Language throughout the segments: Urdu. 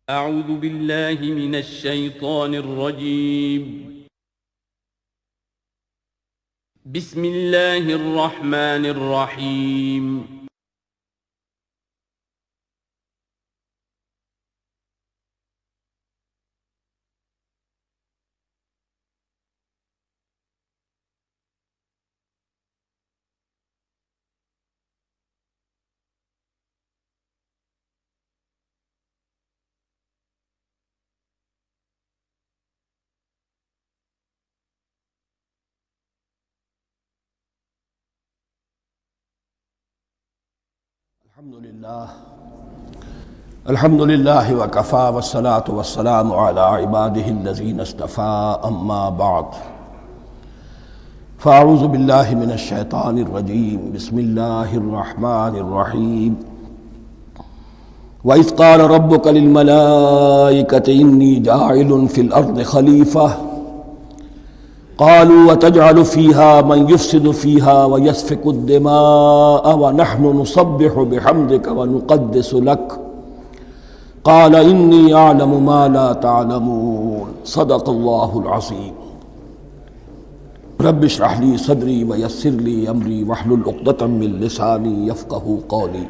اعوذ باللہ من الشیطان الرجیم بسم اللہ الرحمن الرحیم الحمد للہ وکفا والصلاة والسلام علی عباده الذین اصطفى اما بعد فاعوذ باللہ من الشیطان الرجیم بسم اللہ الرحمن الرحیم وَإِذْ قَالَ رَبُّكَ لِلْمَلَائِكَةِ إِنِّي جَاعِلٌ فِي الْأَرْضِ خَلِيفَةً قالوا وتجعل فيها من يفسد فيها ويسفك الدماء ونحن نسبح بحمدك ونقدس لك قال إني أعلم ما لا تعلمون صدق الله العظيم رب اشرح لي صدري ويسر لي أمري واحلل عقدة من لساني يفقهوا قولي۔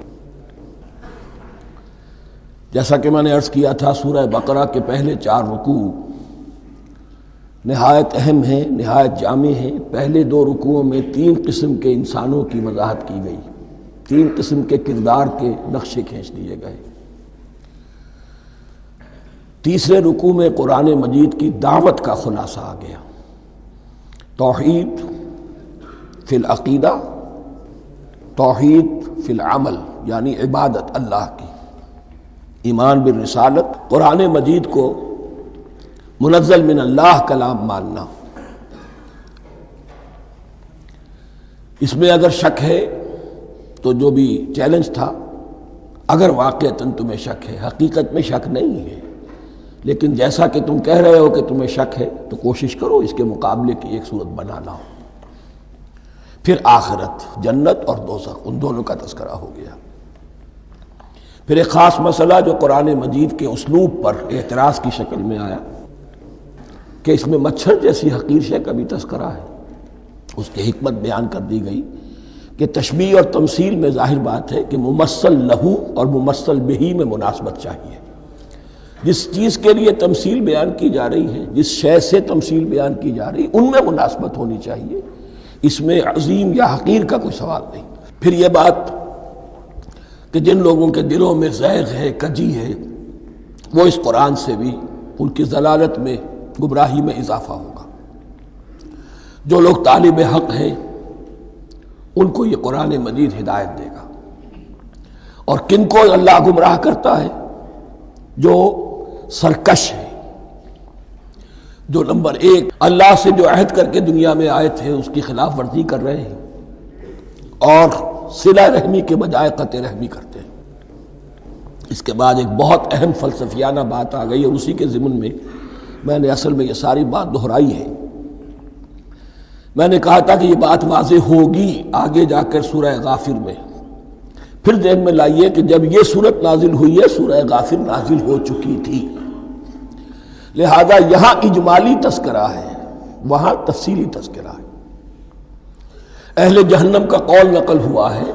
جیسا کہ میں نے عرض کیا تھا، سورہ بقرہ کے پہلے 4 رکوع نہایت اہم ہیں، نہایت جامع ہیں۔ پہلے 2 رکوعوں میں 3 قسم کے انسانوں کی وضاحت کی گئی، 3 قسم کے کردار کے نقشے کھینچ دیے گئے۔ تیسرے رکوع میں قرآن مجید کی دعوت کا خلاصہ آ گیا، توحید فی العقیدہ، توحید فی العمل، یعنی عبادت اللہ کی، ایمان بالرسالت، قرآن مجید کو منزل من اللہ کلام ماننا۔ اس میں اگر شک ہے تو جو بھی چیلنج تھا، اگر واقعتاً تمہیں شک ہے، حقیقت میں شک نہیں ہے، لیکن جیسا کہ تم کہہ رہے ہو کہ تمہیں شک ہے تو کوشش کرو اس کے مقابلے کی ایک صورت بنا لاؤ۔ پھر آخرت، جنت اور دوزخ، ان دونوں کا تذکرہ ہو گیا۔ پھر ایک خاص مسئلہ جو قرآن مجید کے اسلوب پر اعتراض کی شکل میں آیا کہ اس میں مچھر جیسی حقیر شے کا بھی تذکرہ ہے، اس کی حکمت بیان کر دی گئی کہ تشبیہ اور تمثیل میں ظاہر بات ہے کہ ممثل لہو اور ممثل بہی میں مناسبت چاہیے۔ جس چیز کے لیے تمثیل بیان کی جا رہی ہے، جس شے سے تمثیل بیان کی جا رہی ہے، ان میں مناسبت ہونی چاہیے، اس میں عظیم یا حقیر کا کوئی سوال نہیں۔ پھر یہ بات کہ جن لوگوں کے دلوں میں زیغ ہے، کجی ہے، وہ اس قرآن سے بھی ان کی ضلالت میں، گمراہی میں اضافہ ہوگا۔ جو لوگ طالب حق ہیں ان کو یہ قرآن مجید ہدایت دے گا، اور کن کو اللہ گمراہ کرتا ہے؟ جو سرکش ہے، جو نمبر 1 اللہ سے جو عہد کر کے دنیا میں آئے تھے اس کی خلاف ورزی کر رہے ہیں اور صلہ رحمی کے بجائے قطع رحمی کرتے ہیں۔ اس کے بعد ایک بہت اہم فلسفیانہ بات آ گئی، اور اسی کے ضمن میں میں نے اصل میں یہ ساری بات دہرائی ہے۔ میں نے کہا تھا کہ یہ بات واضح ہوگی آگے جا کر سورہ غافر میں۔ پھر ذہن میں لائیے کہ جب یہ صورت نازل ہوئی ہے، سورہ غافر نازل ہو چکی تھی، لہذا یہاں اجمالی تذکرہ ہے، وہاں تفصیلی تذکرہ ہے۔ اہل جہنم کا قول نقل ہوا ہے،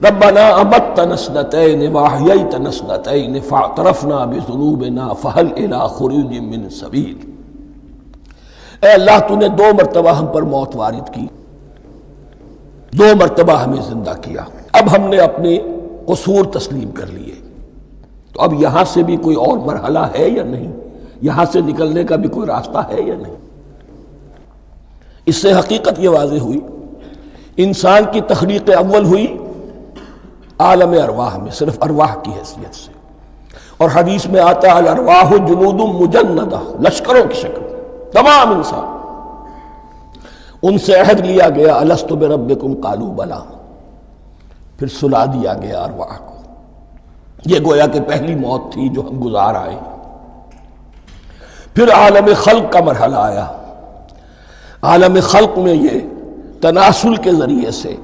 ربنا امتنا اثنتین واحییتنا اثنتین فاعترفنا بذنوبنا فہل الی خروج من سبیل۔ اے اللہ، تو نے 2 مرتبہ ہم پر موت وارد کی، 2 مرتبہ ہمیں زندہ کیا، اب ہم نے اپنے قصور تسلیم کر لیے، تو اب یہاں سے بھی کوئی اور مرحلہ ہے یا نہیں؟ یہاں سے نکلنے کا بھی کوئی راستہ ہے یا نہیں؟ اس سے حقیقت یہ واضح ہوئی، انسان کی تخلیق اول ہوئی عالم ارواح میں، صرف ارواح کی حیثیت سے، اور حدیث میں آتا ہے الارواح جنود مجندہ، لشکروں کی شکل، تمام انسان۔ ان سے عہد لیا گیا الست بربکم قالوا بلا، پھر سلا دیا گیا ارواح کو۔ یہ گویا کہ پہلی موت تھی جو ہم گزار آئے۔ پھر عالم خلق کا مرحلہ آیا۔ عالم خلق میں یہ تناسل کے ذریعے سے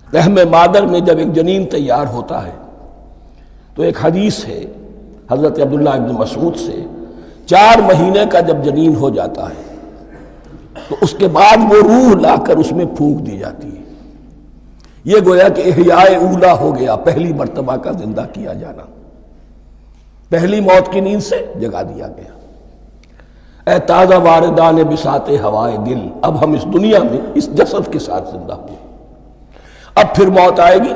رحم مادر میں جب ایک جنین تیار ہوتا ہے تو ایک حدیث ہے، حضرت عبداللہ ابن مسعود سے 4 مہینے کا جب جنین ہو جاتا ہے تو اس کے بعد وہ روح لا کر اس میں پھونک دی جاتی ہے. یہ گویا کہ احیاء اولا ہو گیا، پہلی مرتبہ کا زندہ کیا جانا، پہلی موت کی نیند سے جگا دیا گیا. اے تازہ واردان بساط ہوائے دل، اب ہم اس دنیا میں اس جسد کے ساتھ زندہ ہوئے، اب پھر موت آئے گی،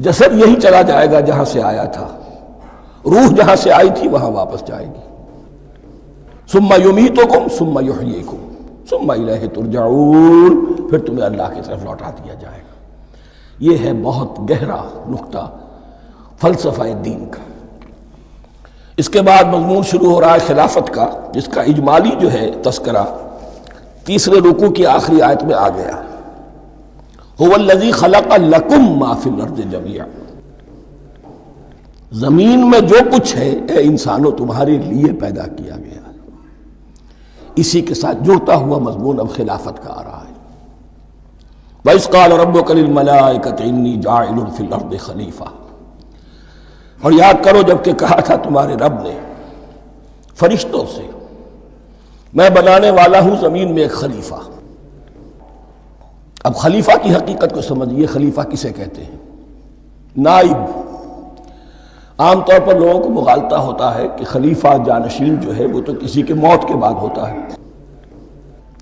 جسد یہی چلا جائے گا جہاں سے آیا تھا، روح جہاں سے آئی تھی وہاں واپس جائے گی. ثم یمیتکم ثم یحییکم ثم الیہ ترجعون، پھر تمہیں اللہ کی طرف لوٹا دیا جائے گا. یہ ہے بہت گہرا نقطہ فلسفہ دین کا. اس کے بعد مضمون شروع ہو رہا ہے خلافت کا، جس کا اجمالی جو ہے تذکرہ تیسرے رکوع کی آخری آیت میں آ گیا. هو الذی خلق لکم ما فی الارض جمیعا، زمین میں جو کچھ ہے اے انسانوں تمہارے لیے پیدا کیا گیا. اسی کے ساتھ جڑتا ہوا مضمون اب خلافت کا آ رہا ہے. وَإِذْ قَالَ رَبُّكَ لِلْمَلَائِكَةِ إِنِّي جَاعِلٌ فِي الْأَرْضِ خَلِيفَةً، اور یاد کرو جب کہ کہا تھا تمہارے رب نے فرشتوں سے میں بنانے والا ہوں زمین میں ایک خلیفہ. اب خلیفہ کی حقیقت کو سمجھیے. خلیفہ کسے کہتے ہیں؟ نائب. عام طور پر لوگوں کو مغالطہ ہوتا ہے کہ خلیفہ جانشین جو ہے وہ تو کسی کے موت کے بعد ہوتا ہے،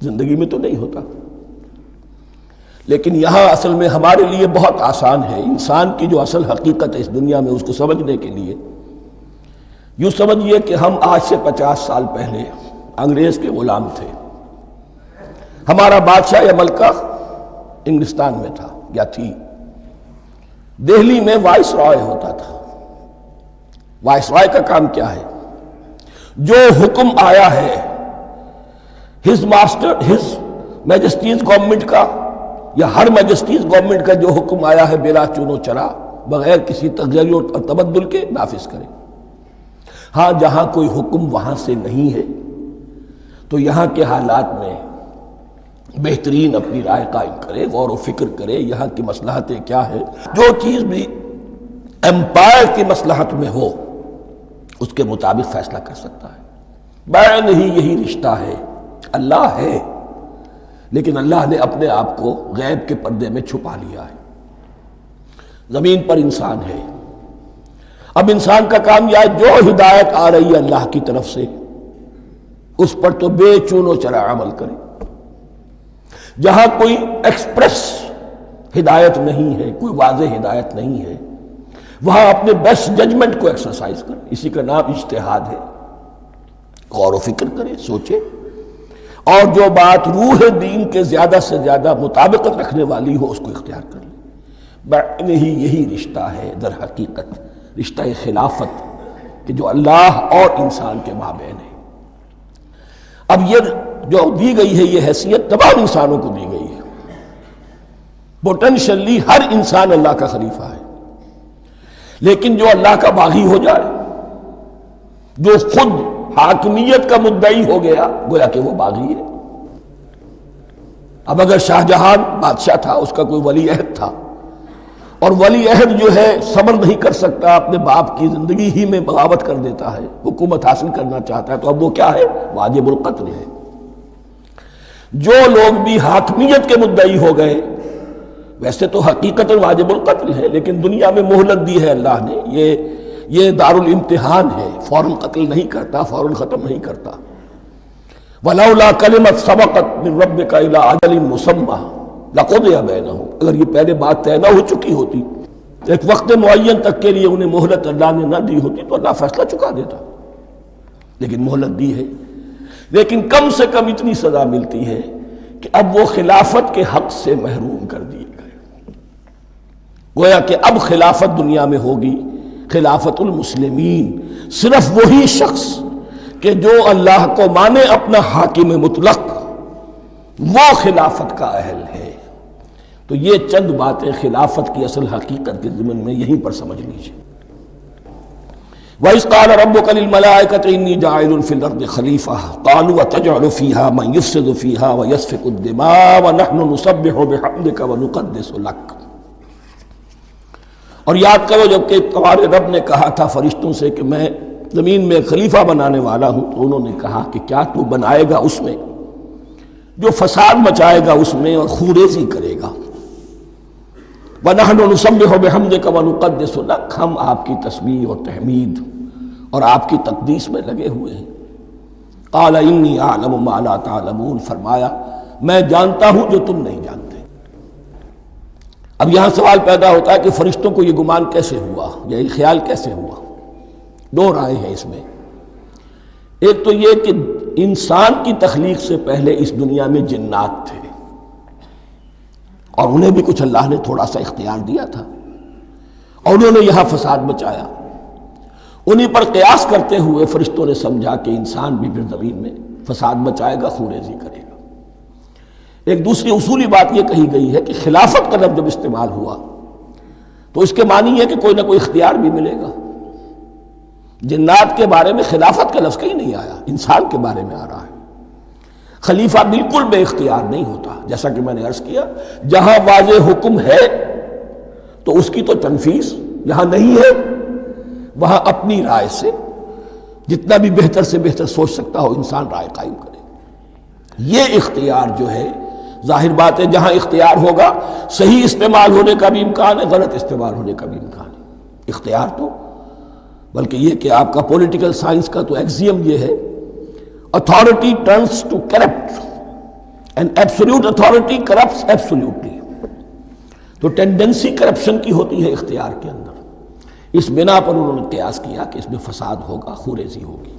زندگی میں تو نہیں ہوتا. لیکن یہاں اصل میں ہمارے لیے بہت آسان ہے. انسان کی جو اصل حقیقت ہے اس دنیا میں، اس کو سمجھنے کے لیے یوں سمجھیے کہ ہم آج سے 50 سال پہلے انگریز کے غلام تھے. ہمارا بادشاہ یا ملکہ انگلستان میں تھا یا تھی. دہلی میں وائس رائے ہوتا تھا. وائس رائے کا کام کیا ہے؟ جو حکم آیا ہے ہز میجسٹیز گورنمنٹ کا یا ہر میجسٹیز گورنمنٹ کا جو حکم آیا ہے بلا چون و چرا، بغیر کسی تغیر اور تبدل کے نافذ کرے. ہاں جہاں کوئی حکم وہاں سے نہیں ہے تو یہاں کے حالات میں بہترین اپنی رائے قائم کرے، غور و فکر کرے، یہاں کی مصلحتیں کیا ہے. جو چیز بھی امپائر کی مصلحت میں ہو اس کے مطابق فیصلہ کر سکتا ہے. بین ہی یہی رشتہ ہے. اللہ ہے لیکن اللہ نے اپنے آپ کو غیب کے پردے میں چھپا لیا ہے. زمین پر انسان ہے. اب انسان کا کام یہ ہے جو ہدایت آ رہی ہے اللہ کی طرف سے اس پر تو بے چون و چرا عمل کرے. جہاں کوئی ایکسپریس ہدایت نہیں ہے، کوئی واضح ہدایت نہیں ہے، وہاں اپنے بیسٹ ججمنٹ کو ایکسرسائز کرے. اسی کا نام اجتہاد ہے. غور و فکر کرے، سوچے، اور جو بات روح دین کے زیادہ سے زیادہ مطابقت رکھنے والی ہو اس کو اختیار کر لے. بین ہی یہی رشتہ ہے در حقیقت رشتہ خلافت کہ جو اللہ اور انسان کے مابین ہے. اب یہ جو دی گئی ہے یہ حیثیت تمام انسانوں کو دی گئی ہے. پوٹینشلی ہر انسان اللہ کا خلیفہ ہے. لیکن جو اللہ کا باغی ہو جائے، جو خود حاکمیت کا مدعی ہو گیا، گویا کہ وہ باغی ہے. اب اگر شاہ جہان بادشاہ تھا، اس کا کوئی ولی عہد تھا، اور ولی عہد جو ہے صبر نہیں کر سکتا، اپنے باپ کی زندگی ہی میں بغاوت کر دیتا ہے، حکومت حاصل کرنا چاہتا ہے، تو اب وہ کیا ہے؟ واجب القتل ہے. جو لوگ بھی حاکمیت کے مدعی ہو گئے ویسے تو حقیقت واجب القتل ہے، لیکن دنیا میں مہلت دی ہے اللہ نے. یہ دار الامتحان ہے. فوراً قتل نہیں کرتا، فوراً ختم نہیں کرتا. وَلَوْلَا كَلِمَةٌ سَبَقَتْ مِن رَبِّكَ إِلَىٰ أَجَلٍ مُّسَمًّى لَقُضِيَ بَيْنَهُمْ، اگر یہ پہلے بات طے نہ ہو چکی ہوتی، ایک وقت معین تک کے لیے انہیں مہلت اللہ نے نہ دی ہوتی تو اللہ فیصلہ چکا دیتا. لیکن مہلت دی ہے. لیکن کم سے کم اتنی سزا ملتی ہے کہ اب وہ خلافت کے حق سے محروم کر دیے گئے. گویا کہ اب خلافت دنیا میں ہوگی خلافت المسلمین. صرف وہی شخص کہ جو اللہ کو مانے اپنا حاکم مطلق، وہ خلافت کا اہل ہے. تو یہ چند باتیں خلافت کی اصل حقیقت کے ضمن میں یہیں پر سمجھ لیجیے. وَإِذْ قَالَ رَبُّكَ لِلْمَلَائِكَةِ إِنِّي جَاعِلٌ فِي الْأَرْضِ خَلِيفَةً قَالُوا أَتَجْعَلُ فِيهَا مَن يُفْسِدُ فِيهَا وَيَسْفِكُ الدِّمَاءَ وَنَحْنُ نُسَبِّحُ بِحَمْدِكَ وَنُقَدِّسُ لَكَ. اور یاد کرو جب کہ تمہارے رب نے کہا تھا فرشتوں سے کہ میں زمین میں خلیفہ بنانے والا ہوں، تو انہوں نے کہا کہ کیا تو بنائے گا اس میں جو فساد مچائے گا اس میں اور خوریزی کرے گا؟ وَنَحْنُ نُسَبِّحُ بِحَمْدِكَ وَنُقَدِّسُ لَكَ، ہم آپ کی تسبیح اور تحمید اور آپ کی تقدیس میں لگے ہوئے ہیں۔ قال انی اعلم ما لا تعلمون، فرمایا میں جانتا ہوں جو تم نہیں جانتے۔ اب یہاں سوال پیدا ہوتا ہے کہ فرشتوں کو یہ گمان کیسے ہوا، یہ خیال کیسے ہوا؟ دو رائے ہیں اس میں۔ ایک تو یہ کہ انسان کی تخلیق سے پہلے اس دنیا میں جنات تھے، اور انہیں بھی کچھ اللہ نے تھوڑا سا اختیار دیا تھا، اور انہوں نے یہاں فساد مچایا۔ انہی پر قیاس کرتے ہوئے فرشتوں نے سمجھا کہ انسان بھی پھر زمین میں فساد مچائے گا، خوریزی کرے گا۔ ایک دوسری اصولی بات یہ کہی گئی ہے کہ خلافت کا لفظ جب استعمال ہوا تو اس کے معنی ہے کہ کوئی نہ کوئی اختیار بھی ملے گا۔ جنات کے بارے میں خلافت کا لفظ کہیں نہیں آیا، انسان کے بارے میں آ رہا ہے۔ خلیفہ بالکل بے اختیار نہیں ہوتا، جیسا کہ میں نے عرض کیا، جہاں واضح حکم ہے تو اس کی تو تنفیذ، جہاں نہیں ہے وہاں اپنی رائے سے جتنا بھی بہتر سے بہتر سوچ سکتا ہو انسان رائے قائم کرے۔ یہ اختیار جو ہے، ظاہر بات ہے جہاں اختیار ہوگا صحیح استعمال ہونے کا بھی امکان ہے، غلط استعمال ہونے کا بھی امکان ہے۔ اختیار تو بلکہ یہ کہ آپ کا پولیٹیکل سائنس کا تو ایکسیم یہ ہے، authority turns to corrupt and absolute authority corrupts absolutely۔ تو ٹینڈنسی کرپشن کی ہوتی ہے اختیار کے اندر۔ اس بنا پر انہوں نے قیاس کیا کہ اس میں فساد ہوگا، خوریزی ہوگی۔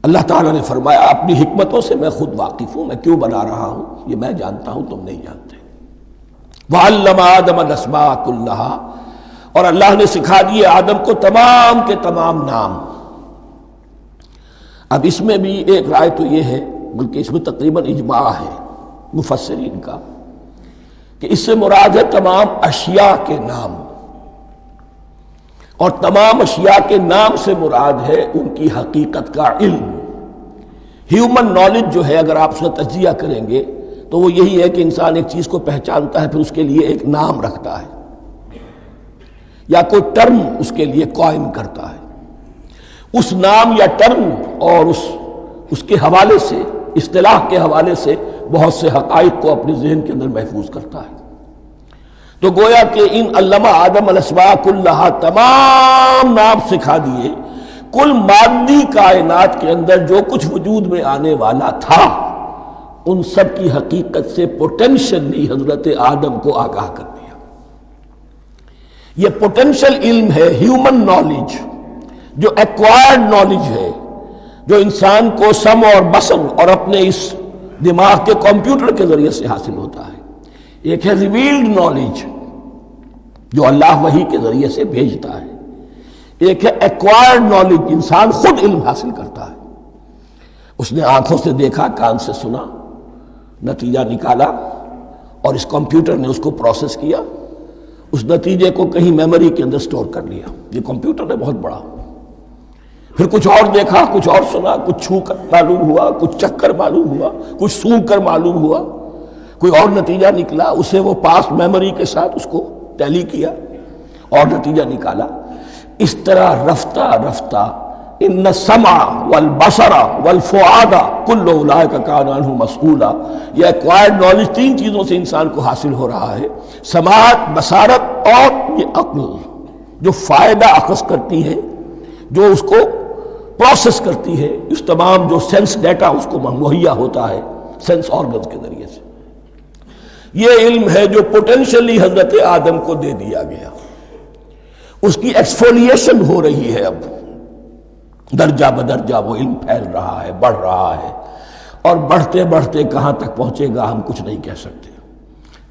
اللہ تعالیٰ نے فرمایا اپنی حکمتوں سے میں خود واقف ہوں، میں کیوں بنا رہا ہوں یہ میں جانتا ہوں، تم نہیں جانتے۔ وَعَلَّمَ آدَمَ الْأَسْمَاءَ كُلَّهَا، اور اللہ نے سکھا دیے آدم کو تمام کے تمام نام۔ اب اس میں بھی ایک رائے تو یہ ہے، بلکہ اس میں تقریباً اجماع ہے مفسرین کا، کہ اس سے مراد ہے تمام اشیاء کے نام، اور تمام اشیاء کے نام سے مراد ہے ان کی حقیقت کا علم۔ ہیومن نالج جو ہے، اگر آپ اس کا تجزیہ کریں گے تو وہ یہی ہے کہ انسان ایک چیز کو پہچانتا ہے، پھر اس کے لیے ایک نام رکھتا ہے یا کوئی ٹرم اس کے لیے قائم کرتا ہے۔ اس نام یا ٹرم اور اس کے حوالے سے، اصطلاح کے حوالے سے بہت سے حقائق کو اپنے ذہن کے اندر محفوظ کرتا ہے۔ تو گویا کہ ان علمہ آدم الاسماء کلہا، تمام نام سکھا دیے کل مادی کائنات کے اندر جو کچھ وجود میں آنے والا تھا، ان سب کی حقیقت سے پوٹینشلی حضرت آدم کو آگاہ کر دیا۔ یہ پوٹینشل علم ہے، ہیومن نالج، جو ایکوائرڈ نالج ہے، جو انسان کو سمع اور بصر اور اپنے اس دماغ کے کمپیوٹر کے ذریعے سے حاصل ہوتا ہے۔ ایک ہے ریویلڈ نالج جو اللہ وحی کے ذریعے سے بھیجتا ہے، ایک ہے ایکوائرڈ نالج، انسان خود علم حاصل کرتا ہے۔ اس نے آنکھوں سے دیکھا، کان سے سنا، نتیجہ نکالا، اور اس کمپیوٹر نے اس کو پروسیس کیا، اس نتیجے کو کہیں میموری کے اندر سٹور کر لیا۔ یہ کمپیوٹر ہے بہت بڑا۔ پھر کچھ اور دیکھا، کچھ اور سنا، کچھ چھو کر معلوم ہوا، کچھ چکھ کر معلوم ہوا، کچھ سونگھ کر معلوم ہوا، کوئی اور نتیجہ نکلا، اسے وہ پاس میموری کے ساتھ اس کو ٹیلی کیا اور نتیجہ نکالا۔ اس طرح رفتہ رفتہ ان السمع والبصر والفؤاد کل اولئک کان عنہ مسئولا، یہ ایکوائرڈ نالج تین چیزوں سے انسان کو حاصل ہو رہا ہے، سماعت، بصارت اور یہ عقل، جو فائدہ اخذ کرتی ہے، جو اس کو پروسیس کرتی ہے، اس تمام جو سینس ڈیٹا اس کو مہیا ہوتا ہے سینس آرگنز کے ذریعے سے۔ یہ علم ہے جو پوٹینشلی حضرت آدم کو دے دیا گیا۔ اس کی ایکسفولیشن ہو رہی ہے، اب درجہ بدرجہ وہ علم پھیل رہا ہے، بڑھ رہا ہے، اور بڑھتے بڑھتے کہاں تک پہنچے گا ہم کچھ نہیں کہہ سکتے۔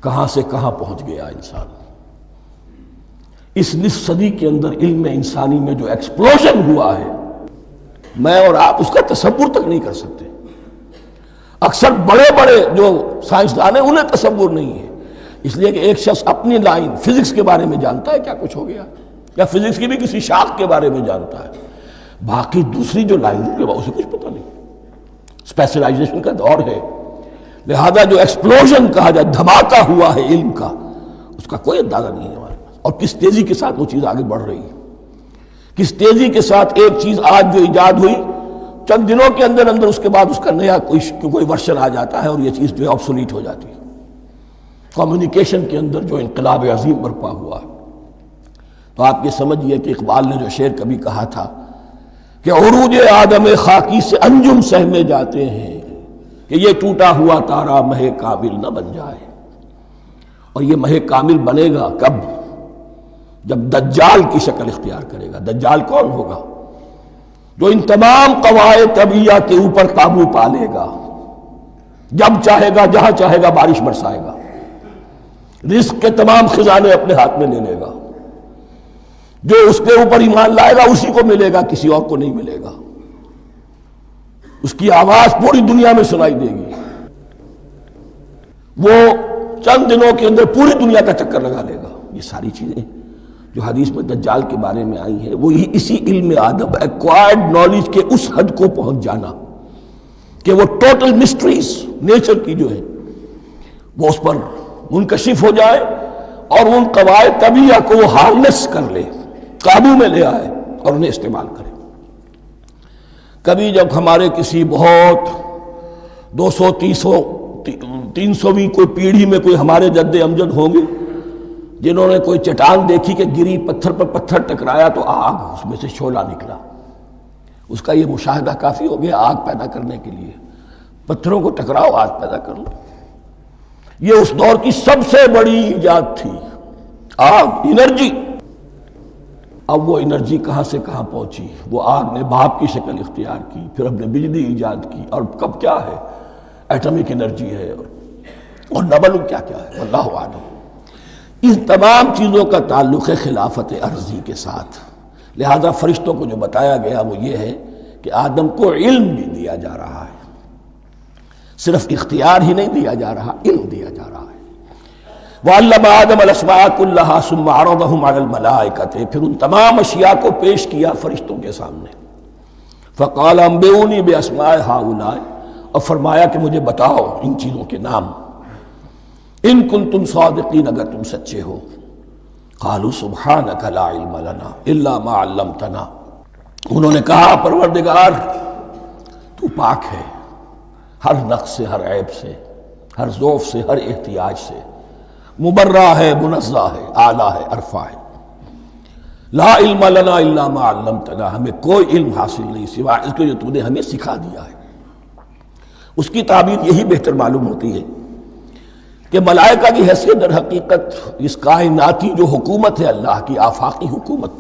کہاں سے کہاں پہنچ گیا انسان۔ اس نصف صدی کے اندر علم انسانی میں جو ایکسپلوژن ہوا ہے، میں اور آپ اس کا تصور تک نہیں کر سکتے۔ اکثر بڑے بڑے جو سائنسدان ہیں انہیں تصور نہیں ہے، اس لیے کہ ایک شخص اپنی لائن فزکس کے بارے میں جانتا ہے کیا کچھ ہو گیا، یا فزکس کی بھی کسی شاخ کے بارے میں جانتا ہے، باقی دوسری جو لائن ہے اسے کچھ پتہ نہیں۔ اسپیشلائزیشن کا دور ہے، لہذا جو ایکسپلوژن کہا جائے، دھماکہ ہوا ہے علم کا، اس کا کوئی اندازہ نہیں ہے ہمارے۔ اور کس تیزی کے ساتھ وہ چیز آگے بڑھ رہی ہے، کس تیزی کے ساتھ ایک چیز آج جو ایجاد ہوئی چند دنوں کے اندر اندر اس کے بعد اس کا نیا کوئی ورشن آ جاتا ہے اور یہ چیز جو ہے آبسولیٹ ہو جاتی ہے۔ کمیونیکیشن کے اندر جو انقلاب عظیم برپا ہوا ہے، تو آپ یہ سمجھیے کہ اقبال نے جو شعر کبھی کہا تھا کہ عروج آدم خاکی سے انجم سہمے جاتے ہیں کہ یہ ٹوٹا ہوا تارا مہ کامل نہ بن جائے، اور یہ مہ کامل بنے گا کب؟ جب دجال کی شکل اختیار کرے گا۔ دجال کون ہوگا؟ جو ان تمام قواعد طبیعہ کے اوپر قابو پا لے گا، جب چاہے گا جہاں چاہے گا بارش برسائے گا، رزق کے تمام خزانے اپنے ہاتھ میں لے لے گا، جو اس کے اوپر ایمان لائے گا اسی کو ملے گا، کسی اور کو نہیں ملے گا، اس کی آواز پوری دنیا میں سنائی دے گی، وہ چند دنوں کے اندر پوری دنیا کا چکر لگا لے گا۔ یہ ساری چیزیں جو حدیث میں دجال کے بارے میں آئی ہیں وہی اسی علم آدم ایکوائرڈ نالج کے اس حد کو پہنچ جانا کہ وہ ٹوٹل مسٹریز نیچر کی جو ہے وہ اس پر منکشف ہو جائے اور ان قواعد طبیعہ کو وہ ہارنس کر لے، قابو میں لے آئے اور انہیں استعمال کرے۔ کبھی جب ہمارے کسی بہت 200-300ویں کوئی پیڑھی میں کوئی ہمارے جد امجد ہوں گے جنہوں نے کوئی چٹان دیکھی کہ گری، پتھر پر پتھر ٹکرایا تو آگ اس میں سے شعلہ نکلا، اس کا یہ مشاہدہ کافی ہو گیا آگ پیدا کرنے کے لیے۔ پتھروں کو ٹکراؤ آگ پیدا کر لو، یہ اس دور کی سب سے بڑی ایجاد تھی، آگ، انرجی۔ اب وہ انرجی کہاں سے کہاں پہنچی، وہ آگ نے بھاپ کی شکل اختیار کی، پھر ہم نے بجلی ایجاد کی، اور کب کیا ہے ایٹمک انرجی ہے اور نہ معلوم کیا کیا ہے، واللہ اعلم۔ ان تمام چیزوں کا تعلق ہے خلافت ارضی کے ساتھ، لہذا فرشتوں کو جو بتایا گیا وہ یہ ہے کہ آدم کو علم بھی دیا جا رہا ہے، صرف اختیار ہی نہیں دیا جا رہا، علم دیا جا رہا ہے۔ وَعَلَّمَ آدَمَ الْأَسْمَاءَ كُلَّهَا ثُمَّ عَرَضَهُمْ عَلَى الْمَلَائِكَةِ، پھر ان تمام اشیاء کو پیش کیا فرشتوں کے سامنے۔ فَقَالَ أَنبِئُونِي بِأَسْمَاءِ هَؤُلَاءِ، اور فرمایا کہ مجھے بتاؤ ان چیزوں کے نام، ان کنتم صادقین، اگر تم سچے ہو۔ قالوا سبحانک لا علم لنا الا ما علمتنا، انہوں نے کہا پروردگار تو پاک ہے ہر نقص سے، ہر عیب سے، ہر ضعف سے، ہر احتیاج سے، مبرہ ہے، منزہ ہے، اعلیٰ ہے، عرفہ ہے۔ لا علم لنا الا ما علمتنا، ہمیں کوئی علم حاصل نہیں سوائے اس کے جو تو نے ہمیں سکھا دیا ہے۔ اس کی تعبیر یہی بہتر معلوم ہوتی ہے کہ ملائکہ کی حیثیت در حقیقت اس کائناتی جو حکومت ہے اللہ کی، آفاقی حکومت،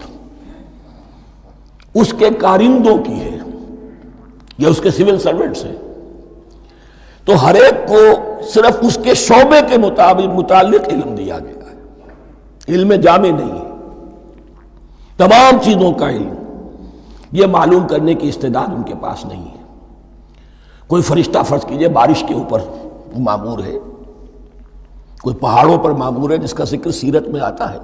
اس کے کارندوں کی ہے، یہ اس کے سول سرونٹس ہیں، تو ہر ایک کو صرف اس کے شعبے کے متعلق علم دیا گیا ہے، علم جامع نہیں ہے، تمام چیزوں کا علم یہ معلوم کرنے کی استعداد ان کے پاس نہیں ہے۔ کوئی فرشتہ فرض کیجئے بارش کے اوپر مامور ہے، کوئی پہاڑوں پر مامور ہے، جس کا ذکر سیرت میں آتا ہے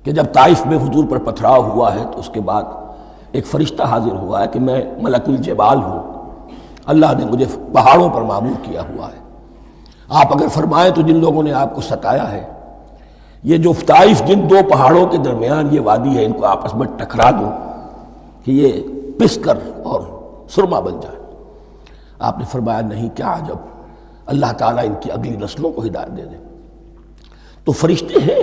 کہ جب طائف میں حضور پر پتھراؤ ہوا ہے تو اس کے بعد ایک فرشتہ حاضر ہوا ہے کہ میں ملک الجبال ہوں، اللہ نے مجھے پہاڑوں پر مامور کیا ہوا ہے، آپ اگر فرمائیں تو جن لوگوں نے آپ کو ستایا ہے، یہ جو طائف جن دو پہاڑوں کے درمیان یہ وادی ہے، ان کو آپس میں ٹکرا دوں کہ یہ پس کر اور سرما بن جائے۔ آپ نے فرمایا نہیں، کیا عجب، اللہ تعالیٰ ان کی اگلی نسلوں کو ہدایت دے دے۔ تو فرشتے ہیں،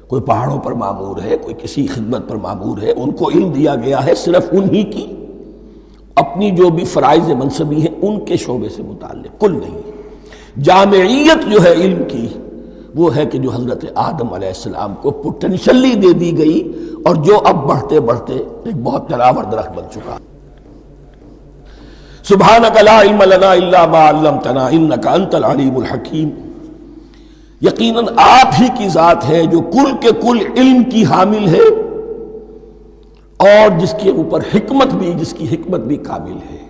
کوئی پہاڑوں پر مامور ہے، کوئی کسی خدمت پر مامور ہے، ان کو علم دیا گیا ہے صرف انہی کی اپنی جو بھی فرائض منصبی ہیں ان کے شعبے سے متعلق، کل نہیں۔ جامعیت جو ہے علم کی وہ ہے کہ جو حضرت آدم علیہ السلام کو پوٹینشلی دے دی گئی اور جو اب بڑھتے بڑھتے ایک بہت جلاور درخت بن چکا۔ سبحانک لا علم لنا الا ما علمتنا انک انت العلیم الحکیم، یقیناً آپ ہی کی ذات ہے جو کل کے کل علم کی حامل ہے اور جس کے اوپر حکمت بھی، جس کی حکمت بھی کامل ہے،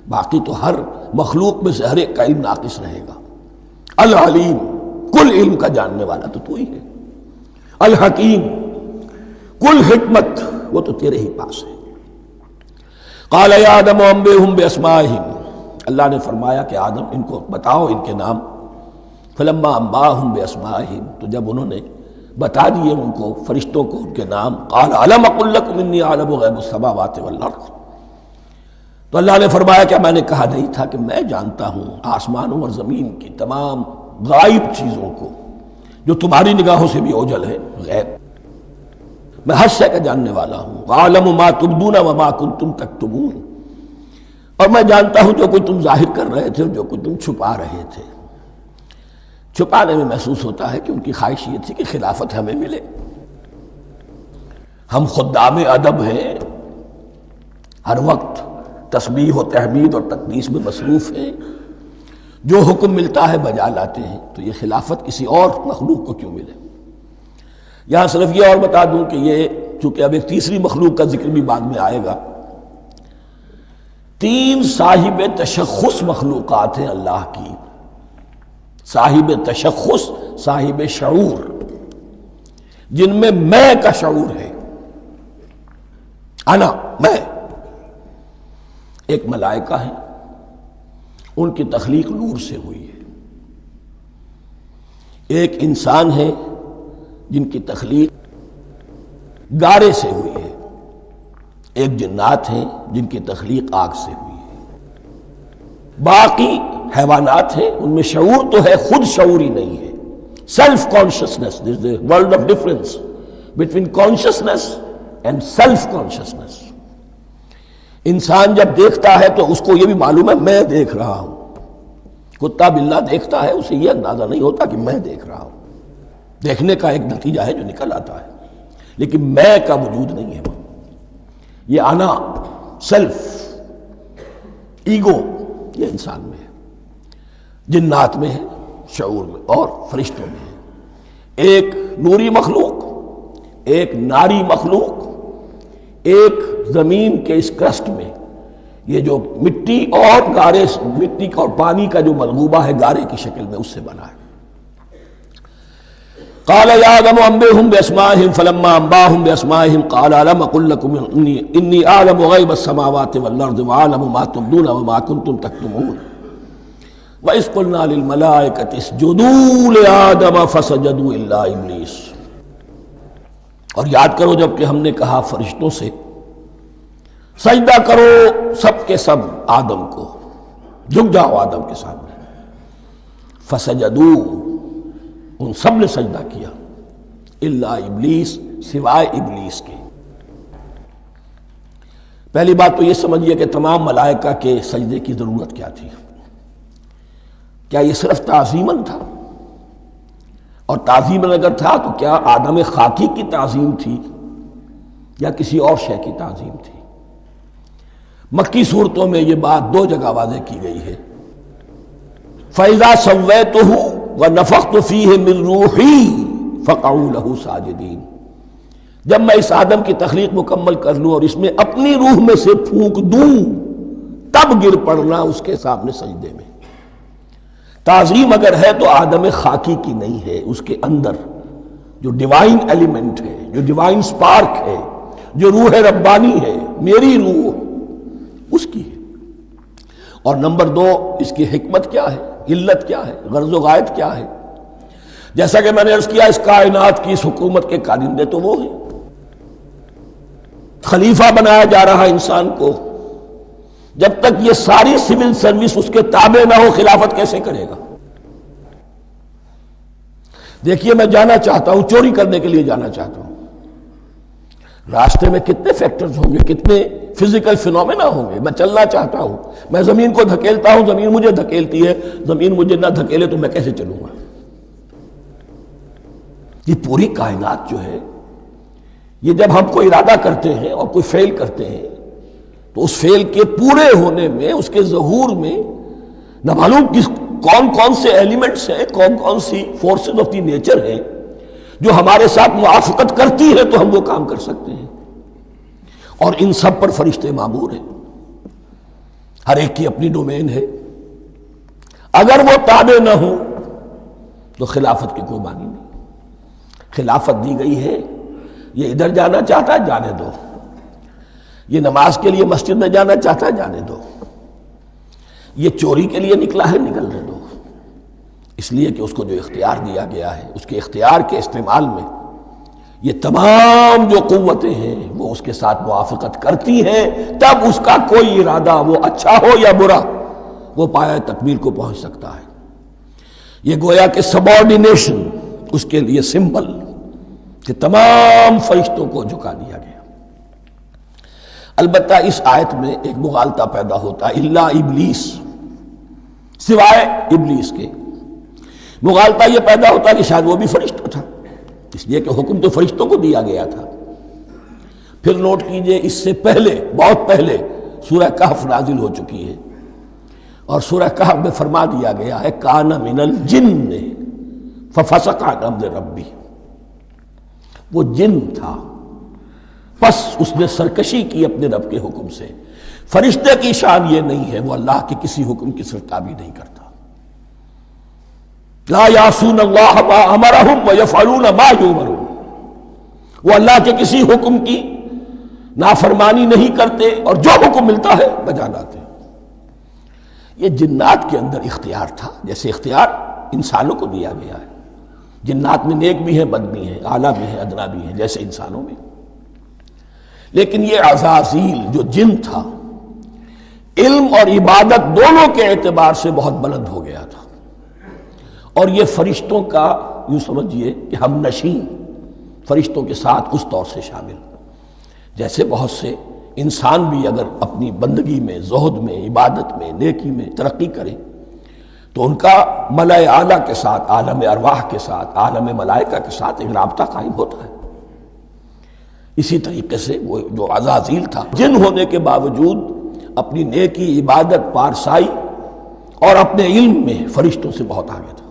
باقی تو ہر مخلوق میں سے ہر ایک کا علم ناقص رہے گا۔ العلیم، کل علم کا جاننے والا تو ہی ہے، الحکیم، کل حکمت وہ تو تیرے ہی پاس ہے۔ قال یا آدم انبئہم باسمائہم، اللہ نے فرمایا کہ آدم ان کو بتاؤ ان کے نام۔ فلما انباہم باسمائہم، تو جب انہوں نے بتا دیے ان کو فرشتوں کو ان کے نام. قال الم اقل لکم انی اعلم غیب السماوات والارض. تو اللہ نے فرمایا کہ میں نے کہا نہیں تھا کہ میں جانتا ہوں آسمانوں اور زمین کی تمام غائب چیزوں کو جو تمہاری نگاہوں سے بھی اوجھل ہے. غیب میں ہر شے کا جاننے والا ہوں. عالم ما تبدون وما کنتم تکتمون. اور میں جانتا ہوں جو کچھ تم ظاہر کر رہے تھے اور جو کچھ تم چھپا رہے تھے. چھپانے میں محسوس ہوتا ہے کہ ان کی خواہش یہ تھی کہ خلافت ہمیں ملے. ہم خدام ادب ہیں، ہر وقت تسبیح و تحمید اور تقدیس میں مصروف ہیں، جو حکم ملتا ہے بجا لاتے ہیں. تو یہ خلافت کسی اور مخلوق کو کیوں ملے؟ یہاں صرف یہ اور بتا دوں کہ یہ چونکہ اب ایک تیسری مخلوق کا ذکر بھی بعد میں آئے گا. 3 صاحب تشخص مخلوقات ہیں اللہ کی. صاحب تشخص، صاحب شعور، جن میں کا شعور ہے. انا، میں. ایک ملائکہ ہیں، ان کی تخلیق نور سے ہوئی ہے. ایک انسان ہے جن کی تخلیق گارے سے ہوئی ہے. ایک جنات ہیں جن کی تخلیق آگ سے ہوئی ہے. باقی حیوانات ہیں، ان میں شعور تو ہے، خود شعوری نہیں ہے. Self consciousness, there is a world of difference between consciousness and self consciousness. انسان جب دیکھتا ہے تو اس کو یہ بھی معلوم ہے میں دیکھ رہا ہوں. کتا بلہ دیکھتا ہے، اسے یہ اندازہ نہیں ہوتا کہ میں دیکھ رہا ہوں. دیکھنے کا ایک نتیجہ ہے جو نکل آتا ہے، لیکن میں کا وجود نہیں ہے. یہ انا، سیلف، ایگو، یہ انسان میں ہے. جنات میں ہے، شعور میں، اور فرشتوں میں ہے. ایک نوری مخلوق، ایک ناری مخلوق، ایک زمین کے اس کرسٹ میں یہ جو مٹی اور گارے، مٹی کا اور پانی کا جو ملغوبہ ہے گارے کی شکل میں، اس سے بنا ہے. قال يا آدم انبئهم بأسمائهم فلما انبأهم بأسمائهم قال ألم أقل لكم إني أعلم غيب السماوات والأرض وأعلم ما تبدون وما كنتم تكتمون وإذ قلنا للملائكة اسجدوا لآدم فسجدوا إلا إبليس. اور یاد کرو جب کہ ہم نے کہا فرشتوں سے سجدہ کرو سب کے سب آدم کو، جھک جاؤ آدم کے سامنے. فسجدوا، ان سب نے سجدہ کیا. الا ابلیس، سوائے ابلیس کے. پہلی بات تو یہ سمجھیے کہ تمام ملائکہ کے سجدے کی ضرورت کیا تھی. کیا یہ صرف تعظیماً تھا؟ اور تعظیماً اگر تھا تو کیا آدم خاکی کی تعظیم تھی یا کسی اور شے کی تعظیم تھی؟ مکی صورتوں میں یہ بات 2 جگہ واضح کی گئی ہے. فَإِذَا سَوَّيْتُهُ وَنَفَخْتُ فِيهِ مِن رُوحِي فَقَعُوا لَهُ سَاجِدِينَ. جب میں اس آدم کی تخلیق مکمل کر لوں اور اس میں اپنی روح میں سے پھونک دوں، تب گر پڑنا اس کے سامنے سجدے میں. تعظیم اگر ہے تو آدم خاکی کی نہیں ہے، اس کے اندر جو ڈیوائن ایلیمنٹ ہے، جو ڈیوائن سپارک ہے، جو روح ربانی ہے، میری روح، اس کی ہے. اور نمبر 2، اس کی حکمت کیا ہے، علت کیا ہے، غرض و غایت کیا ہے؟ جیسا کہ میں نے عرض کیا، اس کائنات کی اس حکومت کے کارندے تو وہ ہیں. خلیفہ بنایا جا رہا انسان کو، جب تک یہ ساری سول سروس اس کے تابع نہ ہو خلافت کیسے کرے گا؟ دیکھیے میں جانا چاہتا ہوں، چوری کرنے کے لیے جانا چاہتا ہوں. راستے میں کتنے فیکٹرز ہوں گے، کتنے فزیکل فینومینا ہوں گے. میں چلنا چاہتا ہوں، میں زمین کو دھکیلتا ہوں، زمین مجھے دھکیلتی ہے. زمین مجھے نہ دھکیلے تو میں کیسے چلوں گا؟ یہ پوری کائنات جو ہے، یہ جب ہم کوئی ارادہ کرتے ہیں اور کوئی فیل کرتے ہیں تو اس فیل کے پورے ہونے میں، اس کے ظہور میں نہ معلوم کون کون سے ایلیمنٹس ہیں، کون کون سی فورسز آف دی نیچر ہیں جو ہمارے ساتھ موافقت کرتی ہے تو ہم وہ کام کر سکتے ہیں. اور ان سب پر فرشتے مامور ہیں، ہر ایک کی اپنی ڈومین ہے. اگر وہ تابع نہ ہوں تو خلافت کی کوئی معنی نہیں. خلافت دی گئی ہے، یہ ادھر جانا چاہتا ہے جانے دو، یہ نماز کے لیے مسجد میں جانا چاہتا ہے جانے دو، یہ چوری کے لیے نکلا ہے نکلنے دو. اس لیے کہ اس کو جو اختیار دیا گیا ہے، اس کے اختیار کے استعمال میں یہ تمام جو قوتیں ہیں وہ اس کے ساتھ موافقت کرتی ہیں، تب اس کا کوئی ارادہ وہ اچھا ہو یا برا وہ پایہ تکمیل کو پہنچ سکتا ہے۔ یہ گویا کہ سبارڈینیشن اس کے لیے سمبل کہ تمام فرشتوں کو جھکا دیا گیا۔ البتہ اس آیت میں ایک مغالطہ پیدا ہوتا ہے، الا ابلیس، سوائے ابلیس کے۔ مغالطہ یہ پیدا ہوتا ہے کہ شاید وہ بھی فرشتہ تھا، اس لیے کہ حکم تو فرشتوں کو دیا گیا تھا۔ پھر نوٹ کیجئے اس سے پہلے، بہت پہلے سورہ کہف نازل ہو چکی ہے، اور سورہ کہف میں فرما دیا گیا ہے کان من الجن ففسق عن امر ربی، وہ جن تھا پس اس نے سرکشی کی اپنے رب کے حکم سے۔ فرشتے کی شان یہ نہیں ہے، وہ اللہ کے کسی حکم کی سرتابی نہیں کرتا۔ لا یعصون اللہ ما امرہم ویفعلون ما یؤمرون، وہ اللہ کے کسی حکم کی نافرمانی نہیں کرتے اور جو حکم ملتا ہے بجا لاتے ہیں۔ یہ جنات کے اندر اختیار تھا، جیسے اختیار انسانوں کو دیا گیا ہے۔ جنات میں نیک بھی ہیں، بد بھی ہیں، اعلیٰ بھی ہیں، ادنا بھی ہیں، جیسے انسانوں میں۔ لیکن یہ عزازیل جو جن تھا، علم اور عبادت دونوں کے اعتبار سے بہت بلند ہو گیا تھا، اور یہ فرشتوں کا یوں سمجھیے کہ ہم نشین، فرشتوں کے ساتھ اس طور سے شامل، جیسے بہت سے انسان بھی اگر اپنی بندگی میں، زہد میں، عبادت میں، نیکی میں ترقی کریں تو ان کا ملائے اعلیٰ کے ساتھ، عالم ارواح کے ساتھ، عالم ملائکہ کے ساتھ ایک رابطہ قائم ہوتا ہے۔ اسی طریقے سے وہ جو عزازیل تھا، جن ہونے کے باوجود اپنی نیکی، عبادت، پارسائی اور اپنے علم میں فرشتوں سے بہت آگے تھا،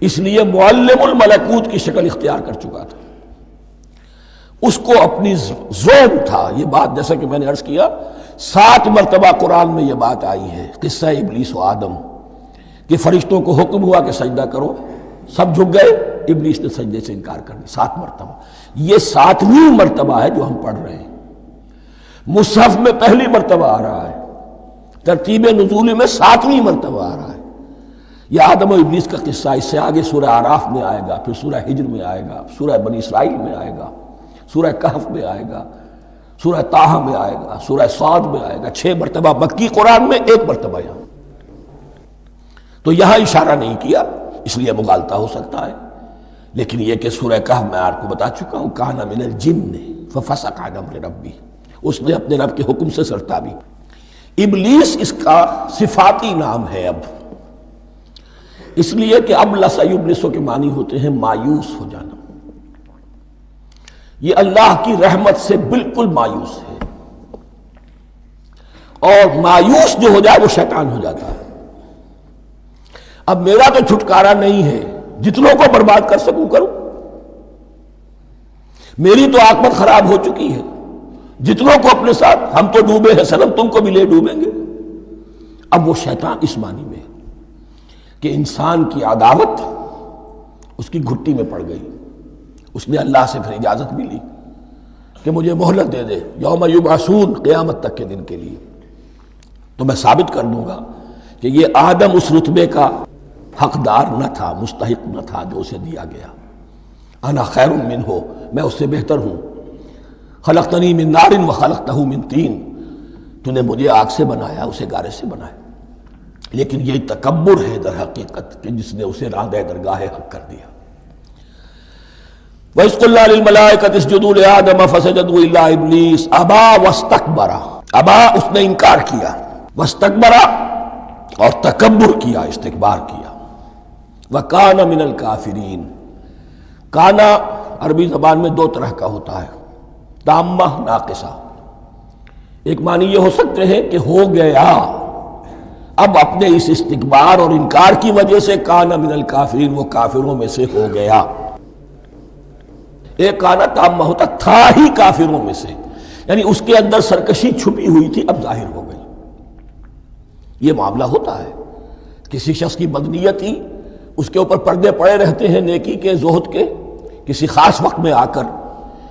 اس لیے معلم الملکوت کی شکل اختیار کر چکا تھا۔ اس کو اپنی زون تھا، یہ بات جیسا کہ میں نے عرض کیا 7 مرتبہ قرآن میں یہ بات آئی ہے، قصہ ابلیس و آدم، کہ فرشتوں کو حکم ہوا کہ سجدہ کرو، سب جھک گئے، ابلیس نے سجدے سے انکار کر دیا 7 مرتبہ۔ یہ 7ویں مرتبہ ہے جو ہم پڑھ رہے ہیں، مصحف میں پہلی مرتبہ آ رہا ہے، ترتیب نزول میں 7ویں مرتبہ آ رہا ہے۔ یہ آدم و ابلیس کا قصہ اس سے آگے سورہ اعراف میں آئے گا، پھر سورہ ہجر میں آئے گا، سورہ بنی اسرائیل میں آئے گا، سورہ کہف میں آئے گا، سورہ طٰہٰ میں آئے گا، سورہ صاد میں آئے گا، 6 مرتبہ مکی قرآن میں، 1 مرتبہ یہاں۔ تو یہاں اشارہ نہیں کیا، اس لیے مغالطہ ہو سکتا ہے، لیکن یہ کہ سورہ کہف میں آپ کو بتا چکا ہوں کان من الجن ففسق عن امر ربی، اس نے اپنے رب کے حکم سے سرتابی۔ ابلیس اس کا صفاتی نام ہے اب، اس لیے کہ اب لسیبلسو کے معنی ہوتے ہیں مایوس ہو جانا۔ یہ اللہ کی رحمت سے بالکل مایوس ہے، اور مایوس جو ہو جائے وہ شیطان ہو جاتا ہے۔ اب میرا تو چھٹکارا نہیں ہے، جتنوں کو برباد کر سکوں کروں، میری تو عاقبت خراب ہو چکی ہے، جتنوں کو اپنے ساتھ، ہم تو ڈوبے ہیں صنم، تم کو بھی لے ڈوبیں گے۔ اب وہ شیطان اس معنی میں کہ انسان کی عداوت اس کی گھٹی میں پڑ گئی، اس نے اللہ سے پھر اجازت بھی لی کہ مجھے مہلت دے دے، یوم یبعثون، قیامت تک کے دن کے لیے، تو میں ثابت کر دوں گا کہ یہ آدم اس رتبے کا حقدار نہ تھا، مستحق نہ تھا جو اسے دیا گیا۔ انا خیر منہ، میں اس سے بہتر ہوں۔ خلقتنی من نار وخلقتہ من طین، تو نے مجھے آگ سے بنایا، اسے گارے سے بنایا۔ لیکن یہ تکبر ہے در حقیقت کہ جس نے اسے راندہ درگاہ حق کر دیا۔ وَإِذْ قُلْنَا لِلْمَلَائِكَةِ اسْجُدُوا لِآدَمَ فَسَجَدُوا إِلَّا إِبْلِيسَ أَبَىٰ وَاسْتَكْبَرَ، ابا اس نے انکار کیا، واستکبر اور تکبر کیا، استکبار کیا، وَكَانَ مِنَ الْكَافِرِينَ۔ کانا عربی زبان میں 2 طرح کا ہوتا ہے، تامہ، ناقصہ۔ ایک معنی یہ ہو سکتے ہیں کہ ہو گیا، اب اپنے اس استکبار اور انکار کی وجہ سے کانا من الکافرین، وہ کافروں میں سے ہو گیا۔ ایک کانا تامہ ہوتا تھا ہی کافروں میں سے، یعنی اس کے اندر سرکشی چھپی ہوئی تھی، اب ظاہر ہو گئی۔ یہ معاملہ ہوتا ہے، کسی شخص کی بدنیت ہی اس کے اوپر پردے پڑے رہتے ہیں نیکی کے، زہد کے، کسی خاص وقت میں آ کر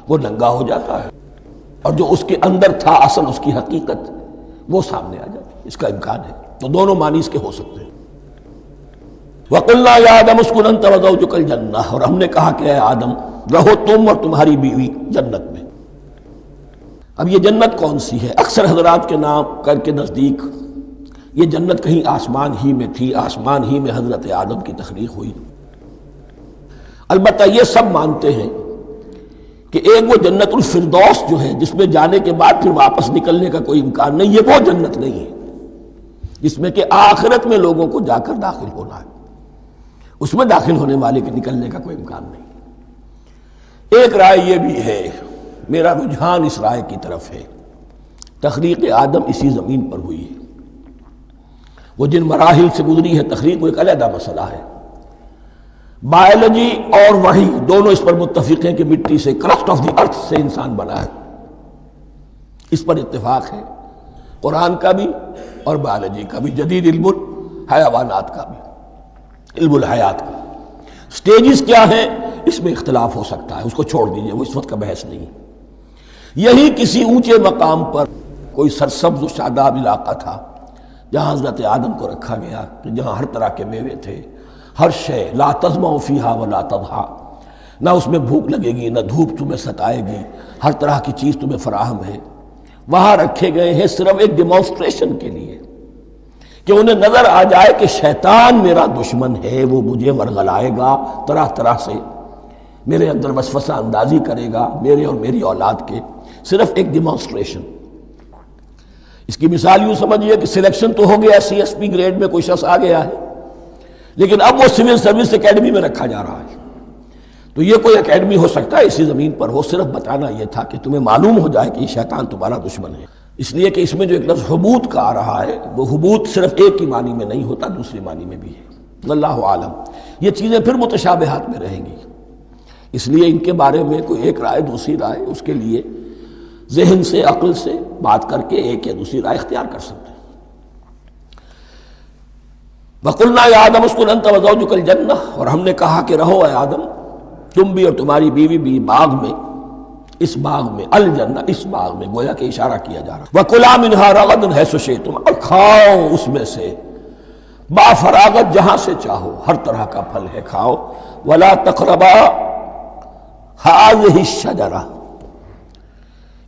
وہ ننگا ہو جاتا ہے، اور جو اس کے اندر تھا اصل، اس کی حقیقت، وہ سامنے آ جاتی ہے۔ اس کا امکان ہے، تو دونوں معنی اس کے ہو سکتے ہیں۔ وَقُلْنَا يَا آدَمُ اسْكُنْ أَنْتَ وَزَوْجُكَ الْجَنَّةَ، اور ہم نے کہا کہ اے آدم رہو تم اور تمہاری بیوی جنت میں۔ اب یہ جنت کون سی ہے؟ اکثر حضرات کے نام کر کے نزدیک یہ جنت کہیں آسمان ہی میں تھی، آسمان ہی میں حضرت آدم کی تخلیق ہوئی۔ البتہ یہ سب مانتے ہیں کہ ایک وہ جنت الفردوس جو ہے جس میں جانے کے بعد پھر واپس نکلنے کا کوئی امکان نہیں، یہ وہ جنت نہیں ہے جس میں کہ آخرت میں لوگوں کو جا کر داخل ہونا ہے، اس میں داخل ہونے والے کے نکلنے کا کوئی امکان نہیں۔ ایک رائے یہ بھی ہے، میرا رجحان اس رائے کی طرف ہے، تخلیق آدم اسی زمین پر ہوئی ہے، وہ جن مراحل سے گزری ہے تخلیق وہ ایک علیحدہ مسئلہ ہے۔ بایولوجی اور وحی دونوں اس پر متفق ہیں کہ مٹی سے، کرسٹ آف دی ارتھ سے انسان بنا ہے، اس پر اتفاق ہے، قرآن کا بھی اور بایولوجی کا بھی، جدید علم الحیوانات کا بھی، علم الحیات کا۔ سٹیجز کیا ہیں اس میں اختلاف ہو سکتا ہے، اس کو چھوڑ دیجئے، وہ اس وقت کا بحث نہیں۔ یہی کسی اونچے مقام پر کوئی سرسبز و شاداب علاقہ تھا جہاں حضرت آدم کو رکھا گیا، کہ جہاں ہر طرح کے میوے تھے، ہر شے، لا تظمأ فیہا ولا تضحیٰ، نہ اس میں بھوک لگے گی نہ دھوپ تمہیں ستائے گی، ہر طرح کی چیز تمہیں فراہم ہے۔ وہاں رکھے گئے ہیں صرف ایک ڈیمانسٹریشن کے لیے کہ انہیں نظر آ جائے کہ شیطان میرا دشمن ہے، وہ مجھے ورغلائے گا، طرح طرح سے میرے اندر وسوسہ اندازی کرے گا، میرے اور میری اولاد کے، صرف ایک ڈیمانسٹریشن۔ اس کی مثال یوں سمجھیے کہ سلیکشن تو ہو گیا، سی ایس پی گریڈ میں کوئی شخص آ گیا ہے، لیکن اب وہ سول سروس اکیڈمی میں رکھا جا رہا ہے۔ تو یہ کوئی اکیڈمی ہو سکتا ہے اسی زمین پر ہو، صرف بتانا یہ تھا کہ تمہیں معلوم ہو جائے کہ یہ شیطان تمہارا دشمن ہے۔ اس لیے کہ اس میں جو ایک لفظ حبوط کا آ رہا ہے، وہ حبوط صرف ایک ہی معنی میں نہیں ہوتا، دوسری معنی میں بھی ہے، اللہ عالم۔ یہ چیزیں پھر متشابہات میں رہیں گی، اس لیے ان کے بارے میں کوئی ایک رائے دوسری رائے، اس کے لیے ذہن سے، عقل سے بات کر کے ایک یا دوسری رائے اختیار کر سکتے ہیں۔ وَقُلْنَا يَا آدَمُ اسْكُنْ أَنْتَ وَزَوْجُكَ الْجَنَّةَ، اور ہم نے کہا کہ رہو اے آدم تم بھی اور تمہاری بیوی بھی باغ میں، اس باغ میں، الجنہ اس باغ میں، گویا کہ اشارہ کیا جا رہا ہے۔ وَكُلَا مِنْهَا رَغَدًا حَيْثُ شِئْتُمْ، اور کھاؤ اس میں سے با فراغت جہاں سے چاہو، ہر طرح کا پھل ہے کھاؤ۔ وَلَا تَقْرَبَا هَٰذِهِ الشَّجَرَةَ،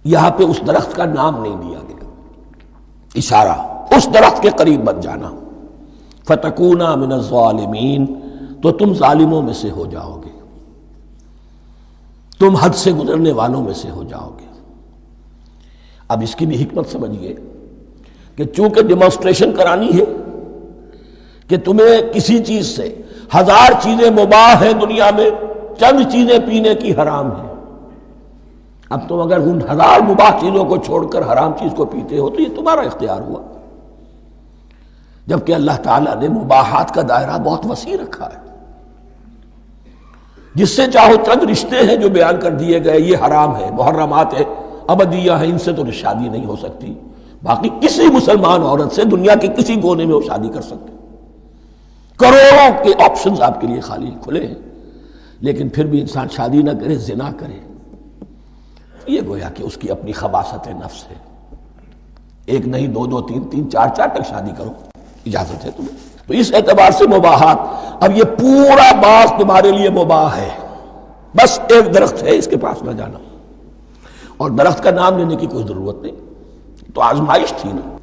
یہاں پہ اس درخت کا نام نہیں دیا گیا، اشارہ اس درخت کے قریب مت جانا۔ فَتَكُونَا مِنَ الظَّالِمِينَ، تو تم ظالموں میں سے ہو جاؤ گے، تم حد سے گزرنے والوں میں سے ہو جاؤ گے۔ اب اس کی بھی حکمت سمجھیے کہ چونکہ ڈیمانسٹریشن کرانی ہے کہ تمہیں کسی چیز سے، ہزار چیزیں مباح ہیں دنیا میں، چند چیزیں پینے کی حرام ہیں، اب تم اگر ان ہزار مباح چیزوں کو چھوڑ کر حرام چیز کو پیتے ہو تو یہ تمہارا اختیار ہوا، جبکہ اللہ تعالیٰ نے مباحات کا دائرہ بہت وسیع رکھا ہے۔ جس سے چاہو چند رشتے ہیں جو بیان کر دیے گئے، یہ حرام ہے، محرمات ہے، ابدیہ ہیں، ان سے تو شادی نہیں ہو سکتی، باقی کسی مسلمان عورت سے دنیا کے کسی کونے میں وہ شادی کر سکتے، کروڑوں کے آپشنز آپ کے لیے خالی کھلے ہیں، لیکن پھر بھی انسان شادی نہ کرے، زنا کرے، یہ گویا کہ اس کی اپنی خباثت نفس ہے۔ ایک نہیں، دو دو، تین تین، چار چار تک شادی کرو، اجازت ہے تمہیں۔ تو اس اعتبار سے مباحات، اب یہ پورا باغ تمہارے لیے مباح ہے، بس ایک درخت ہے اس کے پاس نہ جانا، اور درخت کا نام لینے کی کوئی ضرورت نہیں، تو آزمائش تھی نا،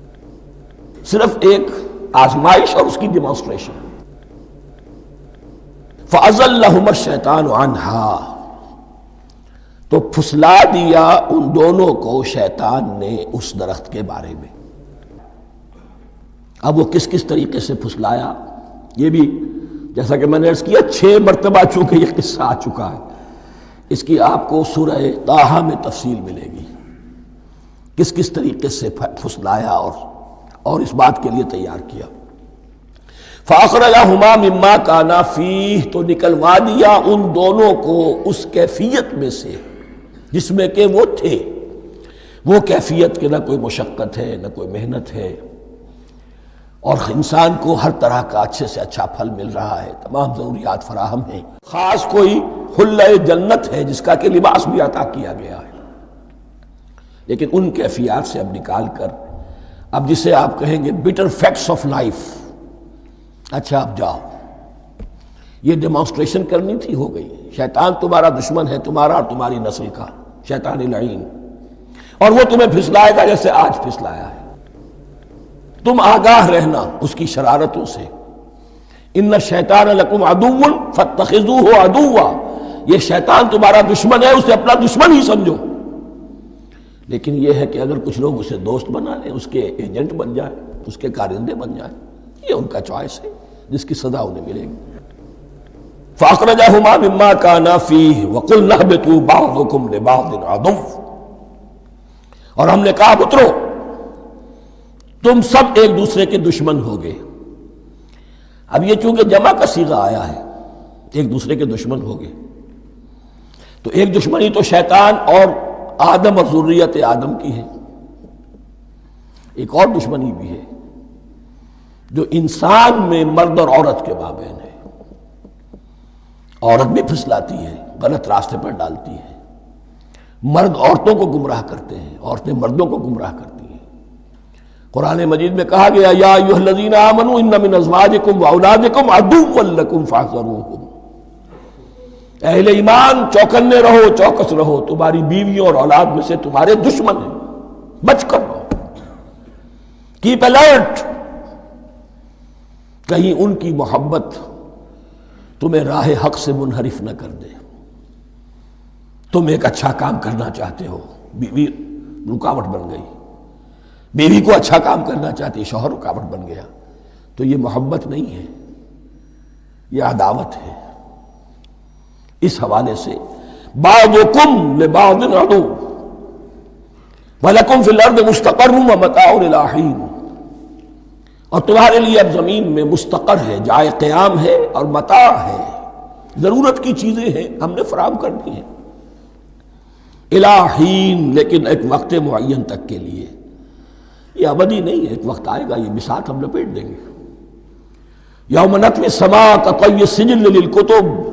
صرف ایک آزمائش اور اس کی ڈیمانسٹریشن۔ فَأَزَلَّهُمَا الشَّيْطَانُ عَنْهَا، تو پھسلا دیا ان دونوں کو شیطان نے اس درخت کے بارے میں۔ اب وہ کس کس طریقے سے پھسلایا، یہ بھی جیسا کہ میں نے عرض کیا 6 مرتبہ چونکہ یہ قصہ آ چکا ہے، اس کی آپ کو سورہ طٰہٰ میں تفصیل ملے گی، کس کس طریقے سے پھسلایا اور اس بات کے لیے تیار کیا۔ فَأَخْرَجَهُمَا مِمَّا كَانَا فِيهِ، تو نکلوا دیا ان دونوں کو اس کیفیت میں سے جس میں کہ وہ تھے، وہ کیفیت کہ نہ کوئی مشقت ہے نہ کوئی محنت ہے، اور انسان کو ہر طرح کا اچھے سے اچھا پھل مل رہا ہے، تمام ضروریات فراہم ہیں، خاص کوئی حلہ جنت ہے جس کا کہ لباس بھی عطا کیا گیا ہے، لیکن ان کیفیات سے اب نکال کر، اب جسے آپ کہیں گے bitter facts of life، اچھا اب جاؤ یہ ڈیمانسٹریشن کرنی تھی، ہو گئی۔ شیطان تمہارا دشمن ہے، تمہارا اور تمہاری نسل کا، شیطان لعین، اور وہ تمہیں پھسلائے گا جیسے آج پھسلایا ہے۔ تم آگاہ رہنا اس کی شرارتوں سے۔ ان الشیطان لکم عدو فاتخذوہ عدوا، یہ شیطان تمہارا دشمن ہے، اسے اپنا دشمن ہی سمجھو۔ لیکن یہ ہے کہ اگر کچھ لوگ اسے دوست بنا لیں، اس کے ایجنٹ بن جائیں، اس کے کارندے بن جائیں، یہ ان کا چوائس ہے جس کی سزا انہیں ملے گی۔ فَأَخْرَجَهُمَا مِمَّا كَانَا فِيهِ وَقُلْنَا اهْبِطُوا بَعْضُكُمْ لِبَعْضٍ عَدُوٌّ، اور ہم نے کہا اترو، تم سب ایک دوسرے کے دشمن ہوگے۔ اب یہ چونکہ جمع کا صیغہ آیا ہے، ایک دوسرے کے دشمن ہوگے، تو ایک دشمنی تو شیطان اور آدم اور ذریت آدم کی ہے، ایک اور دشمنی بھی ہے جو انسان میں مرد اور عورت کے مابین ہے۔ عورت بھی پھسلاتی ہے، غلط راستے پر ڈالتی ہے، مرد عورتوں کو گمراہ کرتے ہیں، عورتیں مردوں کو گمراہ کرتی ہیں۔ قرآن مجید میں کہا گیا یا ایھا الذین آمنوا ان من ازواجکم واولادکم عدوا لکم فاحذروہم، اہل ایمان چوکنے رہو، چوکس رہو، تمہاری بیویوں اور اولاد میں سے تمہارے دشمن ہیں، بچ کر رہو، کیپ الرٹ، کہیں ان کی محبت تمہیں راہ حق سے منحرف نہ کر دے۔ تم ایک اچھا کام کرنا چاہتے ہو، بیوی رکاوٹ بن گئی، بیوی کو اچھا کام کرنا چاہتی، شوہر رکاوٹ بن گیا، تو یہ محبت نہیں ہے، یہ عداوت ہے۔ اس حوالے سے بعضکم لبعض عدو ولکم فی الارض مستقر ومتاع الی حین، اور تمہارے لیے اب زمین میں مستقر ہے، جائے قیام ہے، اور متاع ہے، ضرورت کی چیزیں ہیں، ہم نے فراہم کر دی ہیں، الی حین، لیکن ایک وقت معین تک کے لیے، یہ ابدی نہیں ہے، ایک وقت آئے گا یہ بساط ہم لپیٹ دیں گے۔ یوم نطوی السماء کطی السجل للکتب،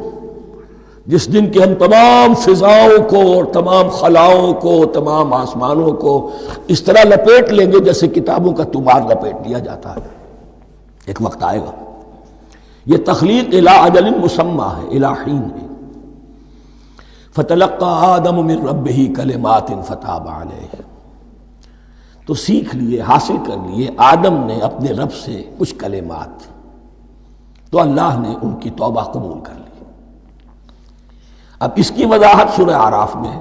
جس دن کہ ہم تمام فضاؤں کو اور تمام خلاؤں کو، تمام آسمانوں کو اس طرح لپیٹ لیں گے جیسے کتابوں کا تمار لپیٹ لیا جاتا ہے۔ ایک وقت آئے گا، یہ تخلیق الی اجل مسمى ہے، الی حین ہے۔ فتلقى آدم من ربہ کلمات فتاب علیہ، تو سیکھ لیے، حاصل کر لیے آدم نے اپنے رب سے کچھ کلمات، تو اللہ نے ان کی توبہ قبول کر لی۔ اب اس کی وضاحت سورہ اعراف میں ہے،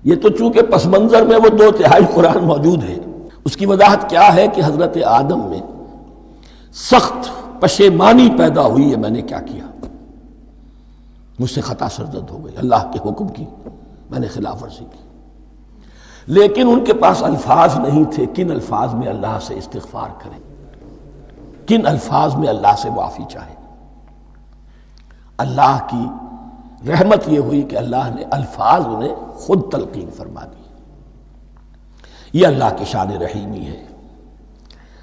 یہ تو چونکہ پس منظر میں وہ 2/3 قرآن موجود ہے، اس کی وضاحت کیا ہے کہ حضرت آدم میں سخت پشیمانی پیدا ہوئی ہے، میں نے کیا کیا، مجھ سے خطا سرزد ہو گئی، اللہ کے حکم کی میں نے خلاف ورزی کی، لیکن ان کے پاس الفاظ نہیں تھے کن الفاظ میں اللہ سے استغفار کریں، کن الفاظ میں اللہ سے معافی چاہیں۔ اللہ کی رحمت یہ ہوئی کہ اللہ نے الفاظ انہیں خود تلقین فرما دی، یہ اللہ کی شان رحیمی ہے۔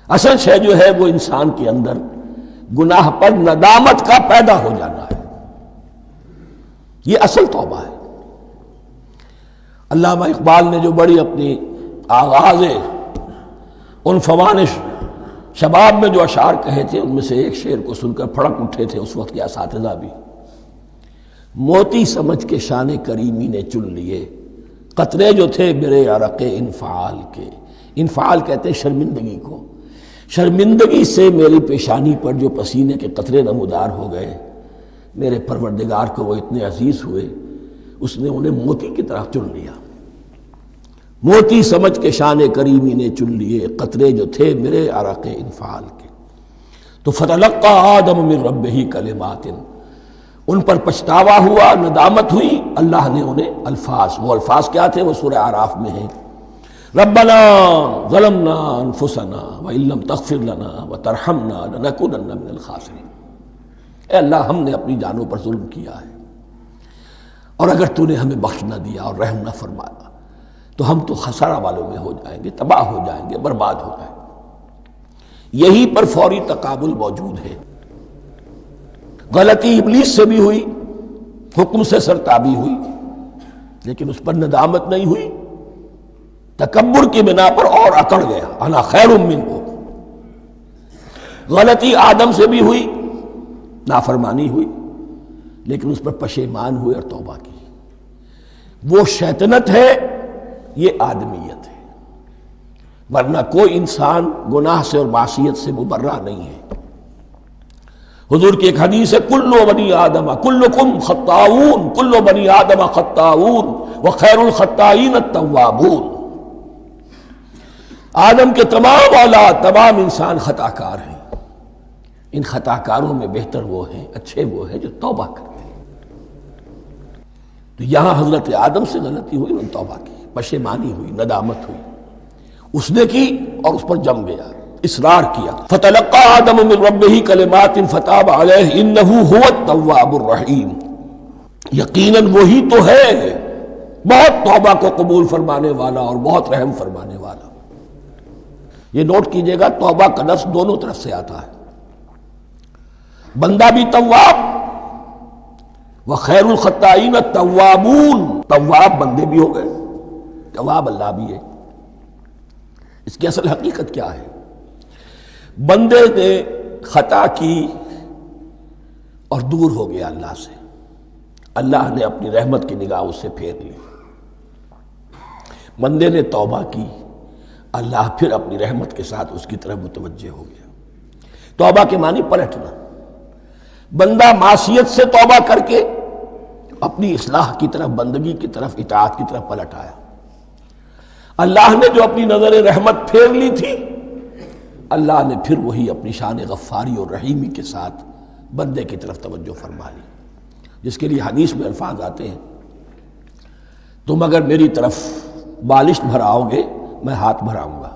اصل شے جو ہے وہ انسان کے اندر گناہ پر ندامت کا پیدا ہو جانا ہے، یہ اصل توبہ ہے۔ علامہ اقبال نے جو بڑی اپنی آغاز عنفوان شباب میں جو اشعار کہے تھے، ان میں سے ایک شعر کو سن کر پھڑک اٹھے تھے اس وقت کے اساتذہ بھی، موتی سمجھ کے شان کریمی نے چن لیے قطرے جو تھے میرے عرق انفعال کے، انفعال کہتے ہیں شرمندگی کو، شرمندگی سے میری پیشانی پر جو پسینے کے قطرے نمودار ہو گئے، میرے پروردگار کو وہ اتنے عزیز ہوئے، اس نے انہیں موتی کی طرح چن لیا۔ موتی سمجھ کے شان کریمی نے چن لیے قطرے جو تھے میرے عرق انفعال کے، تو فتلقى آدم من ربہ کلمات، ان پر پچھتاوا ہوا، ندامت ہوئی، اللہ نے انہیں الفاظ، وہ الفاظ کیا تھے وہ سورہ اعراف میں ہیں، ربنا ظلمنا انفسنا وان لم تغفر لنا وترحمنا لنکونن من الخاسرین، اے اللہ ہم نے اپنی جانوں پر ظلم کیا ہے، اور اگر تو نے ہمیں بخش نہ دیا اور رحم نہ فرمایا تو ہم تو خسارہ والوں میں ہو جائیں گے، تباہ ہو جائیں گے، برباد ہو جائیں گے۔ یہی پر فوری تقابل موجود ہے۔ غلطی ابلیس سے بھی ہوئی، حکم سے سرتابی ہوئی، لیکن اس پر ندامت نہیں ہوئی، تکبر کی بنا پر اور اکڑ گیا، انا خیر منہ۔ غلطی آدم سے بھی ہوئی، نافرمانی ہوئی، لیکن اس پر پشیمان ہوئے اور توبہ کی۔ وہ شیطنت ہے، یہ آدمیت ہے، ورنہ کوئی انسان گناہ سے اور معصیت سے مبرہ نہیں ہے۔ حضور کی ایک حدیث ہے، کل بنی آدم کلکم خطاؤون، کل بنی آدم خطاؤون وخیر الخطائین التوابون۔ آدم کے تمام اولاد، تمام انسان خطا کار ہیں، ان خطا کاروں میں بہتر وہ ہیں، اچھے وہ ہیں جو توبہ کرتے ہیں۔ تو یہاں حضرت آدم سے غلطی ہوئی، انہوں نے توبہ کی، پشیمانی ہوئی، ندامت ہوئی، اس نے کی اور اس پر جم گیا، اصرار کیا۔ فتلقى آدم من ربه کلمات فتاب علیہ انہ هو التواب الرحیم۔ یقیناً وہی تو ہے بہت توبہ کو قبول فرمانے والا اور بہت رحم فرمانے والا۔ یہ نوٹ کیجئے گا، توبہ کا لفظ دونوں طرف سے آتا ہے، بندہ بھی تواب وخیر الخطائین التوابون، تواب بندے بھی ہو گئے، تواب اللہ بھی ہے۔ اس کی اصل حقیقت کیا ہے؟ بندے نے خطا کی اور دور ہو گیا اللہ سے، اللہ نے اپنی رحمت کی نگاہ اس سے پھیر لی۔ بندے نے توبہ کی، اللہ پھر اپنی رحمت کے ساتھ اس کی طرف متوجہ ہو گیا۔ توبہ کے معنی پلٹنا۔ بندہ معصیت سے توبہ کر کے اپنی اصلاح کی طرف، بندگی کی طرف، اطاعت کی طرف پلٹ آیا۔ اللہ نے جو اپنی نظر رحمت پھیر لی تھی، اللہ نے پھر وہی اپنی شان غفاری اور رحیمی کے ساتھ بندے کی طرف توجہ فرما لی، جس کے لیے حدیث میں الفاظ آتے ہیں، تم اگر میری طرف بالشت بھراؤ گے میں ہاتھ بھراؤں گا،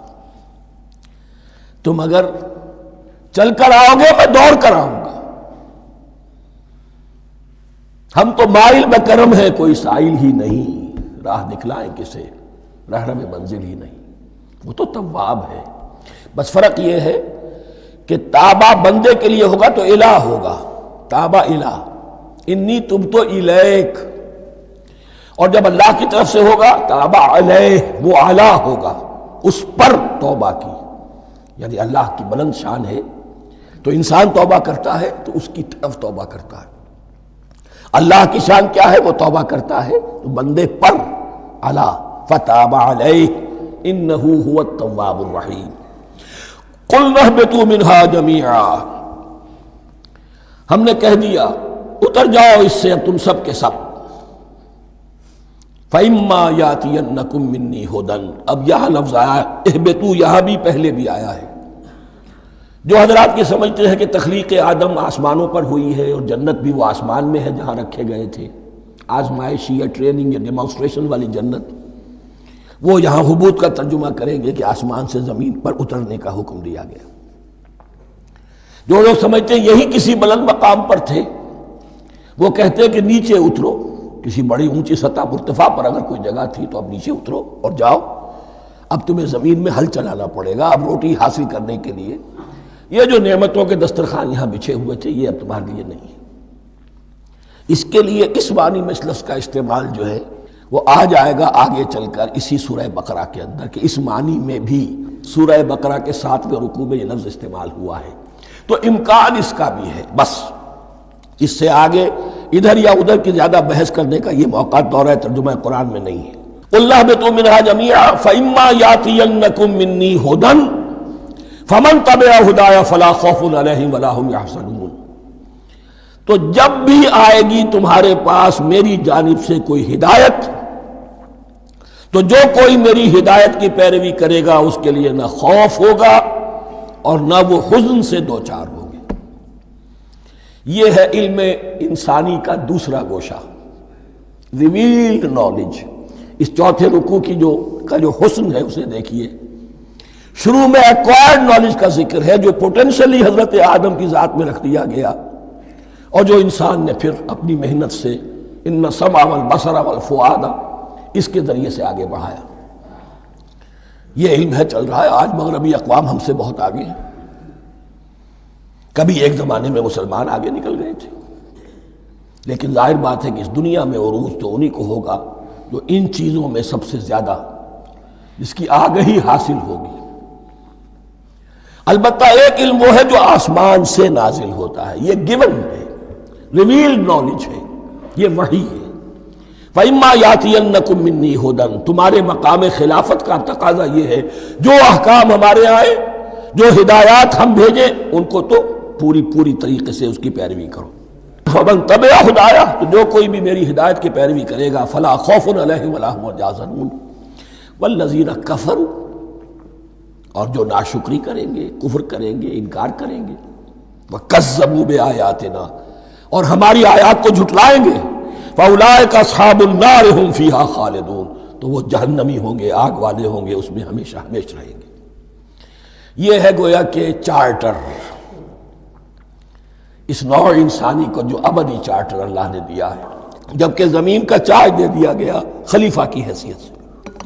تم اگر چل کر آؤ گے میں دوڑ کر آؤں گا، ہم تو مائل بکرم ہے کوئی سائل ہی نہیں، راہ دکھلائیں کسے رہنم منزل ہی نہیں۔ وہ تو تواب ہے، بس فرق یہ ہے کہ تابہ بندے کے لیے ہوگا تو الہ ہوگا، تابہ الہ، انی تبت الیک، اور جب اللہ کی طرف سے ہوگا تابہ علیہ، وہ اعلیٰ ہوگا، اس پر توبہ کی، یعنی اللہ کی بلند شان ہے تو انسان توبہ کرتا ہے تو اس کی طرف توبہ کرتا ہے۔ اللہ کی شان کیا ہے؟ وہ توبہ کرتا ہے تو بندے پر اعلیٰ، فتاب علیہ انہ هو التواب الرحیم۔ قلنا اہبطوا منہا جمیعا، ہم نے کہہ دیا اتر جاؤ اس سے اب تم سب کے سب۔ فَإِمَّا يَأْتِيَنَّكُم مِّنِّي هُدًى، اب یہاں لفظ آیا اہبطوا، یہاں بھی پہلے بھی آیا ہے۔ جو حضرات یہ سمجھتے ہیں کہ تخلیق آدم آسمانوں پر ہوئی ہے اور جنت بھی وہ آسمان میں ہے جہاں رکھے گئے تھے، آزمائشی یا ٹریننگ یا ڈیمانسٹریشن والی جنت، وہ یہاں حبوط کا ترجمہ کریں گے کہ آسمان سے زمین پر اترنے کا حکم دیا گیا۔ جو لوگ سمجھتے ہیں یہی کسی بلند مقام پر تھے، وہ کہتے ہیں کہ نیچے اترو، کسی بڑی اونچی سطح ارتفاع پر اگر کوئی جگہ تھی تو اب نیچے اترو اور جاؤ، اب تمہیں زمین میں ہل چلانا پڑے گا، اب روٹی حاصل کرنے کے لیے یہ جو نعمتوں کے دسترخوان یہاں بچھے ہوئے تھے یہ اب تمہارے لیے نہیں ہے۔ اس کے لیے اس معنی میں اس لفظ کا استعمال جو ہے وہ آ جائے گا آگے چل کر اسی سورہ بقرہ کے اندر، کہ اس معنی میں بھی سورہ بقرہ کے 7ویں رکوع میں یہ لفظ استعمال ہوا ہے، تو امکان اس کا بھی ہے۔ بس اس سے آگے ادھر یا ادھر کی زیادہ بحث کرنے کا یہ موقع دورہ ترجمہ قرآن میں نہیں ہے۔ قُلْ اهْبِطُوا مِنْهَا جَمِيعًا فَإِمَّا يَأْتِيَنَّكُم مِّنِّي هُدًى فَمَن تَبِعَ هُدَايَ فَلَا خَوْفٌ عَلَيْهِمْ وَلَا هُمْ يَحْزَنُونَ، تو جب بھی آئے گی تمہارے پاس میری جانب سے کوئی ہدایت، تو جو کوئی میری ہدایت کی پیروی کرے گا اس کے لیے نہ خوف ہوگا اور نہ وہ حزن سے دوچار ہوگے۔ یہ ہے علم انسانی کا دوسرا گوشہ، ریویلڈ نالج۔ اس چوتھے رکوع کی جو حسن ہے اسے دیکھیے، شروع میں ایکوائرڈ نالج کا ذکر ہے جو پوٹینشلی حضرت آدم کی ذات میں رکھ دیا گیا، اور جو انسان نے پھر اپنی محنت سے ان السمع والبصر والفؤاد اس کے ذریعے سے آگے بڑھایا۔ یہ علم ہے چل رہا ہے، آج مغربی اقوام ہم سے بہت آگے ہیں، کبھی ایک زمانے میں مسلمان آگے نکل گئے تھے، لیکن ظاہر بات ہے کہ اس دنیا میں عروج تو انہی کو ہوگا جو ان چیزوں میں سب سے زیادہ جس کی آگہی حاصل ہوگی۔ البتہ ایک علم وہ ہے جو آسمان سے نازل ہوتا ہے، یہ گیون ہے، ریویلڈ نالج ہے، یہ وحی ہے۔ فَإِمَّا يَأْتِيَنَّكُم مِّنِّي هُدًى، تمہارے مقام خلافت کا تقاضا یہ ہے جو احکام ہمارے آئے، جو ہدایات ہم بھیجیں، ان کو تو پوری طریقے سے اس کی پیروی کرو۔ فَمَن تَبِعَ ہدایا، تو جو کوئی بھی میری ہدایت کی پیروی کرے گا، فَلَا خَوْفٌ عَلَيْهِمْ وَلَا هُمْ يَحْزَنُونَ وَالَّذِينَ كَفَرُوا، اور جو ناشکری کریں گے، کفر کریں گے، انکار کریں گے، وَكَذَّبُوا بِآيَاتِنَا، اور ہماری آیات کو جھٹلائیں گے، فَأُولَٰئِكَ أَصْحَابُ النَّارِ هُمْ فِيهَا خَالِدُونَ، تو وہ جہنمی ہوں گے، آگ والے ہوں گے، اس میں ہمیشہ ہمیشہ رہیں گے۔ یہ ہے گویا کہ چارٹر، اس نوع انسانی کو جو ابدی چارٹر اللہ نے دیا ہے، جبکہ زمین کا چارج دے دیا گیا خلیفہ کی حیثیت سے۔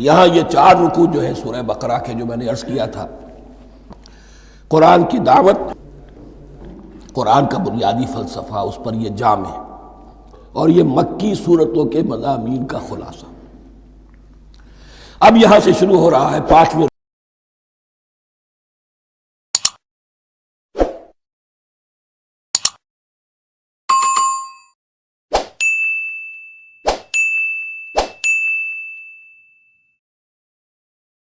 یہاں یہ 4 رکوع جو ہے سورہ بقرہ کے، جو میں نے عرض کیا تھا، قرآن کی دعوت، قرآن کا بنیادی فلسفہ، اس پر یہ جام ہے، اور یہ مکی صورتوں کے مضامین کا خلاصہ۔ اب یہاں سے شروع ہو رہا ہے 5ویں